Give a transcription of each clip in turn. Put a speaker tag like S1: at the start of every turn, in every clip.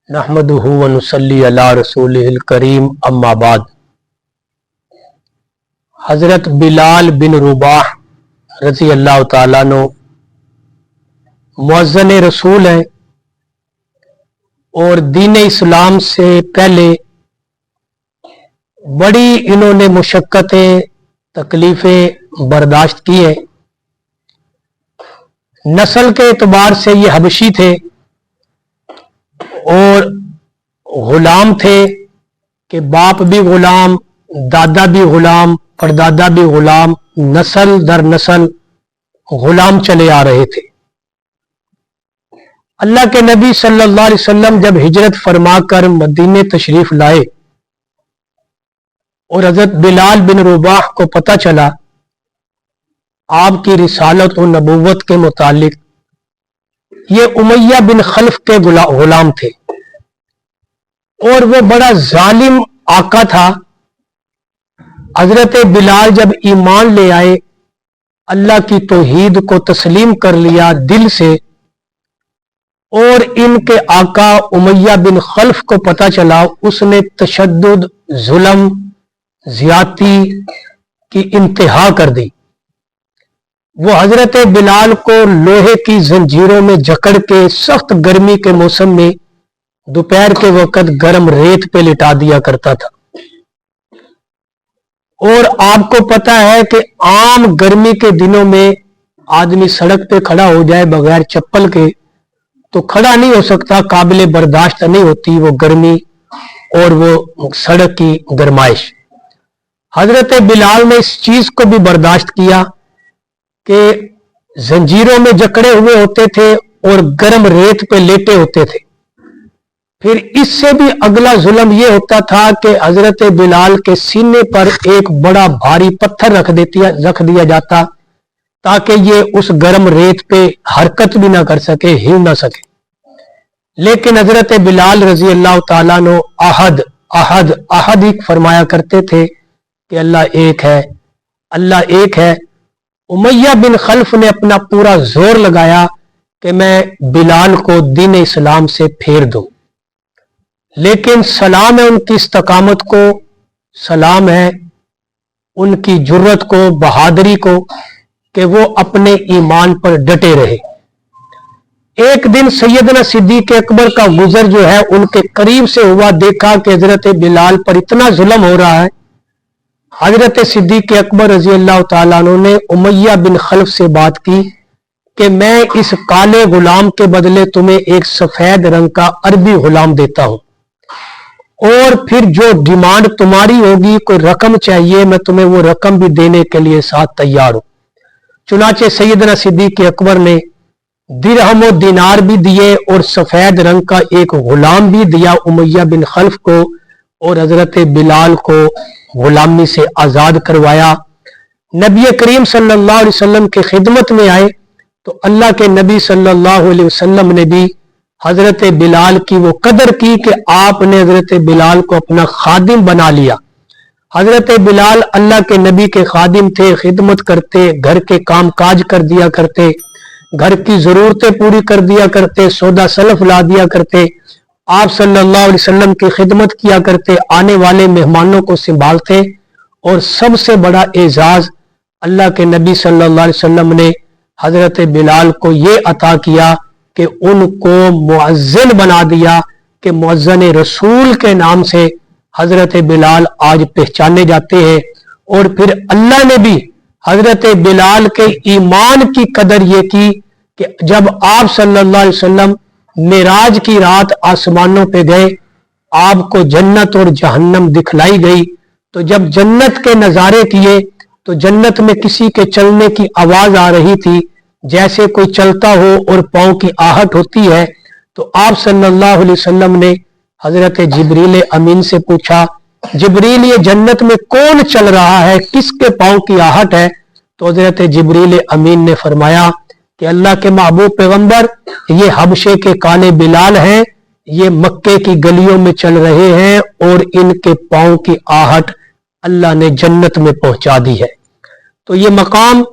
S1: नहमदुहु व नुसल्ली अला रसूलिहिल करीम अम्मा बाद। हजरत बिलाल बिन रुबाह रजी अल्लाह ताला नो मुअज्जिन रसूल हैं और दीन इस्लाम से पहले बड़ी इन्होंने मुशक्कतें तकलीफें बर्दाश्त की हैं। नस्ल के एतबार से ये हबशी थे और गुलाम थे कि बाप भी गुलाम, दादा भी गुलाम, परदादा भी गुलाम, नस्ल दर नस्ल गुलाम चले आ रहे थे। अल्लाह के नबी सल्लल्लाहु अलैहि वसल्लम जब हिजरत फरमाकर मदीने तशरीफ लाए और हजरत बिलाल बिन रुबाह को पता चला आपकी रिसालत और नबूवत के मुतालिक, ये उमैया बिन खल्फ के गुलाम थे और वो बड़ा जालिम आका था। हजरत बिलाल जब ईमान ले आए, अल्लाह की तौहीद को तस्लीम कर लिया दिल से, और इनके आका उमैया बिन खल्फ को पता चला, उसने तशद्दुद, जुल्म, ज्यादती की इंतहा कर दी। वो हजरत बिलाल को लोहे की जंजीरों में जकड़ के सख्त गर्मी के मौसम में दोपहर के वक्त गर्म रेत पे लिटा दिया करता था। और आपको पता है कि आम गर्मी के दिनों में आदमी सड़क पे खड़ा हो जाए बगैर चप्पल के तो खड़ा नहीं हो सकता, काबिल बर्दाश्त नहीं होती वो गर्मी और वो सड़क की गर्माइश। हजरत बिलाल ने इस चीज को भी बर्दाश्त किया कि जंजीरों में जकड़े हुए होते थे और गर्म रेत पे लेटे होते थे। फिर इससे भी अगला जुल्म ये होता था कि हजरत बिलाल के सीने पर एक बड़ा भारी पत्थर रख दिया जाता ताकि ये उस गर्म रेत पे हरकत भी ना कर सके, हिल ना सके। लेकिन हजरत बिलाल रजी अल्लाह ताला नो अहद अहद अहद ही फरमाया करते थे कि अल्लाह एक है, अल्लाह एक है। उमैया बिन खल्फ ने अपना पूरा जोर लगाया कि मैं बिलाल को दीन इस्लाम से फेर दूं, लेकिन सलाम है उनकी इस्तकामत को, सलाम है उनकी जुर्रत को, बहादुरी को, कि वो अपने ईमान पर डटे रहे। एक दिन सैयदना सिद्दीक अकबर का गुजर जो है उनके करीब से हुआ, देखा कि हजरत बिलाल पर इतना जुल्म हो रहा है। हजरत सिद्दीक अकबर रजी अल्लाह ताला अन्हु ने उमैया बिन खल्फ से बात की कि मैं इस काले गुलाम के बदले तुम्हें एक सफेद रंग का अरबी गुलाम देता हूं, और फिर जो डिमांड तुम्हारी होगी, कोई रकम चाहिए, मैं तुम्हें वो रकम भी देने के लिए साथ तैयार हूं। चुनाचे सैयदना सिद्दीक अकबर ने दिरहम और दिनार भी दिए और सफेद रंग का एक गुलाम भी दिया उमैया बिन खल्फ को, और हजरत बिलाल को गुलामी से आजाद करवाया। नबी करीम सल्लल्लाहु अलैहि वसल्लम के खिदमत में आए तो अल्लाह के नबी सल्लल्लाहु अलैहि वसल्लम ने भी हजरत बिलाल की वो कदर की कि आपने हजरत बिलाल को अपना खादिम बना लिया। हजरत बिलाल अल्लाह के नबी के खादिम थे, खिदमत करते, घर के काम काज कर दिया करते, घर की जरूरतें पूरी कर दिया करते, सौदा सलफ ला दिया करते, आप सल्लल्लाहु अलैहि वसल्लम की खिदमत किया करते, आने वाले मेहमानों को संभालते। और सबसे बड़ा एजाज अल्लाह के नबी सल्लल्लाहु अलैहि वसल्लम ने हजरत बिलाल को ये अता किया कि उनको मुअज्जिन बना दिया, कि मुअज्जिन रसूल के नाम से हजरत बिलाल आज पहचाने जाते हैं। और फिर अल्लाह ने भी हजरत बिलाल के ईमान की कदर ये की कि जब आप सल्लल्लाहु अलैहि वसल्लम मेराज की रात आसमानों पे गए, आपको जन्नत और जहन्नम दिखलाई गई, तो जब जन्नत के नजारे किए तो जन्नत में किसी के चलने की आवाज आ रही थी, जैसे कोई चलता हो और पांव की आहट होती है। तो आप सल्लल्लाहु अलैहि वसल्लम ने हजरत जिब्रील अमीन से पूछा, जिब्रील ये जन्नत में कौन चल रहा है, किसके पांव की आहट है? तो हजरत जिब्रील अमीन ने फरमाया कि अल्लाह के महबूब पैगंबर, ये हबशे के काले बिलाल हैं, ये मक्के की गलियों में चल रहे हैं और इनके पांव की आहट अल्लाह ने जन्नत में पहुंचा दी है। तो ये मकाम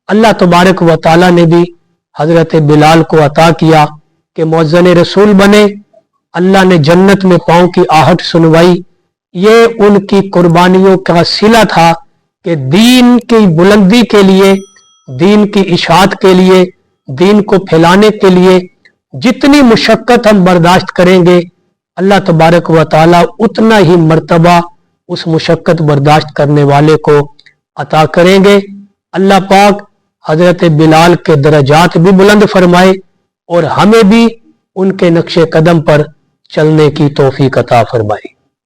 S1: अल्लाह तबारक व तआला ने भी हजरत बिलाल को अता किया कि मुअज्जिन रसूल बने अल्लाह ने जन्नत में पांव की आहट सुनवाई, ये उनकी कुर्बानियों का सिला था कि दीन की बुलंदी के लिए, दीन की इशाअत के लिए, दीन को फैलाने के लिए जितनी मुशक्कत हम बर्दाश्त करेंगे, अल्लाह तबारक व तआला उतना ही मर्तबा उस मुशक्कत बर्दाश्त करने वाले को अता करेंगे। अल्लाह पाक हजरत बिलाल के दरजात भी बुलंद फरमाए और हमें भी उनके नक्शे कदम पर चलने की तौफीक अता फरमाए।